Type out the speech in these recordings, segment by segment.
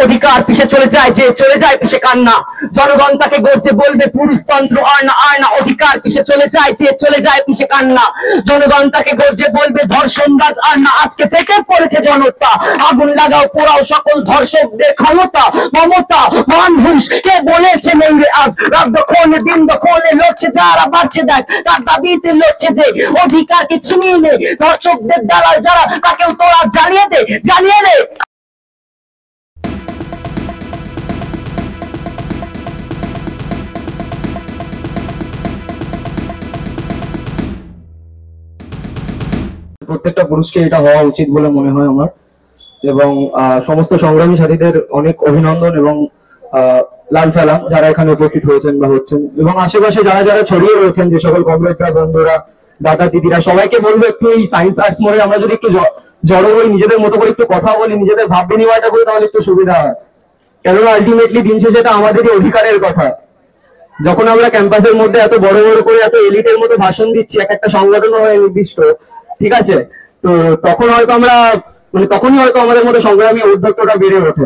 অধিকার পিছে চলে যায় যে চলে যায় পিছে কান্না, জনগণ তাকে গর্জে বলবে পুরুষতন্ত্র আর না আর না। অধিকার পিছে চলে যায় যে চলে যায় পিছে কান্না, জনগণ তাকে গর্জে বলবে ধর্ষণবাজ আর না। আজকে ফেটে পড়েছে জনতা, আগুন লাগাও পোড়াও সকল ধর্ষকদের ক্ষমতা। মমতা মানুষ কে বলেছে নেই রে আজ, রাত দখলে দিন দখলে লড়ছে যারা বাড়ছে দেখ তার দাবিতে লড়ছে যে। অধিকারকে ছিনিয়ে নে ধর্ষকদের দালাল যারা, তাকেও তোরা জ্বালিয়ে দে জ্বালিয়ে দে। প্রত্যেকটা পুরুষকে এটা হওয়া উচিত বলে মনে হয় আমার, এবং সমস্ত সংগ্রামী সাথীদের অনেক অভিনন্দন এবং লাল সালাম যারা এখানে উপস্থিত হয়েছেন বা হচ্ছেন, এবং আশেপাশে যারা যারা ছড়িয়ে রয়েছেন যে সকল কমরেডরা বন্ধুরা দাদা দিদিরা, সবাইকে বলবো একটু এই সায়েন্স আর্টস মোড়ে আমরা যদি একটু জড়ো হই, নিজেদের মতো করে একটু কথা বলি, নিজেদের ভাব বিনিময়টা করি, তাহলে একটু সুবিধা হয়। কেননা আলটিমেটলি দিন শেষে এটা আমাদেরই অধিকারের কথা। যখন আমরা ক্যাম্পাসের মধ্যে এত বড় বড় করে এত এলিটের মতো ভাষণ দিচ্ছি এক একটা সংগঠন হয়ে নির্দিষ্ট, ঠিক আছে, তো তখন হয়তো আমরা তখনই হয়তো আমাদের মধ্যে সংগ্রামী উদ্যোক্তটা বেড়ে ওঠে।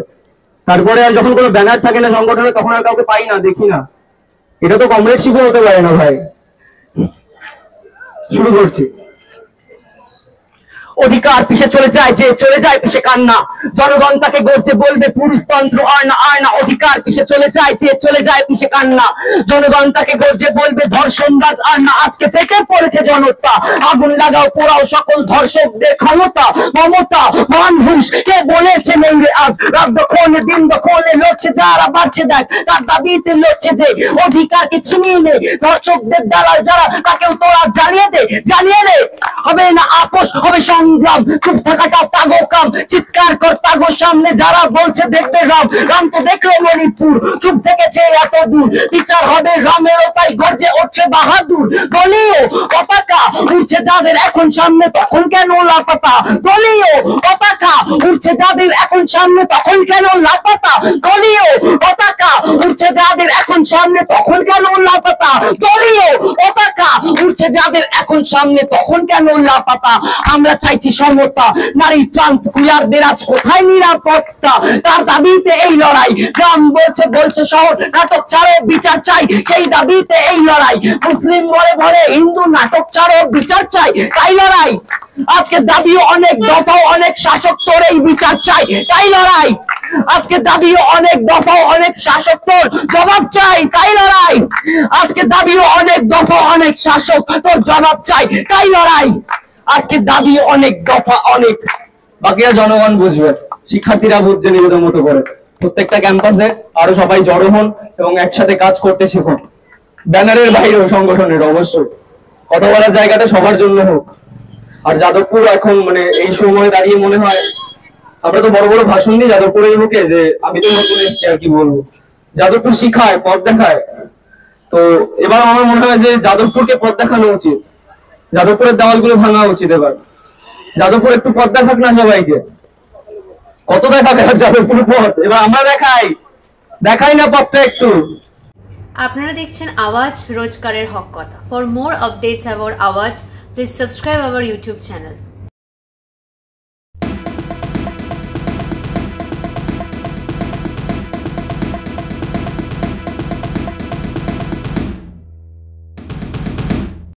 তারপরে আর যখন কোনো ব্যানার থাকে না সংগঠনে, তখন আর কাউকে পাই না, দেখি না। এটা তো কমরেডশিপও হতে পারে না ভাই। শুরু করছি। অধিকার পিছে চলে যায় যে চলে যায় পিছে কান্না, জনগণ তাকে গর্জে বলবে পুরুষতন্ত্র আর না আর না। অধিকার পিছে চলে যায় যে চলে যায় পিছে কান্না, জনগণ তাকে গর্জে বলবে ধর্ষণবাজ আর না। আজকে ফেটে পড়েছে জনতা, আগুন লাগাও পোড়াও সকল ধর্ষকদের ক্ষমতা। মমতা মানুষ কে বলেছে নেই রে আজ, রাত দখলে দিন দখলে লড়ছে যারা বাড়ছে দেখ তার দাবিতে লড়ছে যে। অধিকারকে ছিনিয়ে নে ধর্ষকদের দালাল যারা, তাকেও তোরা জ্বালিয়ে দে জ্বালিয়ে দে। হবে না আপোষ হবে সংগ্রাম, চুপ থাকাটা তাগো কাম, চিৎকার কর তাগো সামনে যারা বলছে দেখবে রাম। রাম তো দেখলো মণিপুর, চুপ থেকেছে এত দূর, বিচার হবে রামেরও তাই গর্জে উঠছে বাহাদুর। দলীয় পতাকা উঠছে যাদের এখন সামনে তখন কেন লাপাতা, দলীয় পতাকা উঠছে যাদের এখন সামনে তখন কেন লাপাতা, দলীয় পতাকা উঠছে যাদের এখন সামনে তখন কেন লাপাতা, দলীয় পতাকা উঠছে যাদের এখন সামনে তখন কেন লাপাতা। আমরা চাইছি সমতা, নারী ট্রান্স কুয়ারদের আজ কোথায় নিরাপত্তা, তার দাবিতে এই লড়াই। গ্রাম বলছে শহর নাটক ছাড়ো বিচার চাই, সেই দাবিতে এই লড়াই। মুসলিম বলে বলে হিন্দু নাটক ছাড়ো বিচার চাই, তাই লড়াই। আজকে দাবিও অনেক দফাও অনেক শাসক তোর এই বিচার চাই, তাই লড়াই। আজকে দাবিও অনেক দফাও অনেক শাসক তোর জবাব চাই, তাই লড়াই। আজকে দাবিও অনেক দফা অনেক শাসক তোর জবাব চাই, তাই লড়াই। আজকে দাবি অনেক দফা অনেক, বাকিরা জনগণ বুঝবে, শিক্ষার্থীরা বুঝছে নিজেদের মতো করে। প্রত্যেকটা ক্যাম্পাসে আরো সবাই জড়ো হন এবং একসাথে কাজ করতে শিখুন, ব্যানারের বাইরেও সংগঠনের অবশ্যই। কথা বলার জায়গাটা সবার জন্য হোক। আর যাদবপুর এখন এই সময় দাঁড়িয়ে মনে হয়, আমরা তো বড় বড় ভাষণ দিই যাদবপুরের মুখে যে আমি তো নতুন এসেছি আর কি বলবো, যাদবপুর শিখায় পথ দেখায়। তো এবার আমার মনে হয় যে যাদবপুরকে পথ দেখানো উচিত, যাদবপুরের দেওয়ালগুলো ভাঙা উচিত। এবার যাদবপুর একটু পথ দেখাক না সবাইকে, কত দেখাবে যাদবপুর পথ, এবার আমরা দেখাই না পথটা একটু। আপনারা দেখছেন আওয়াজ, রোজকারের হক কথা। ফর মোর আপডেটস অ্যাবাউট আওয়াজ, please subscribe our YouTube channel.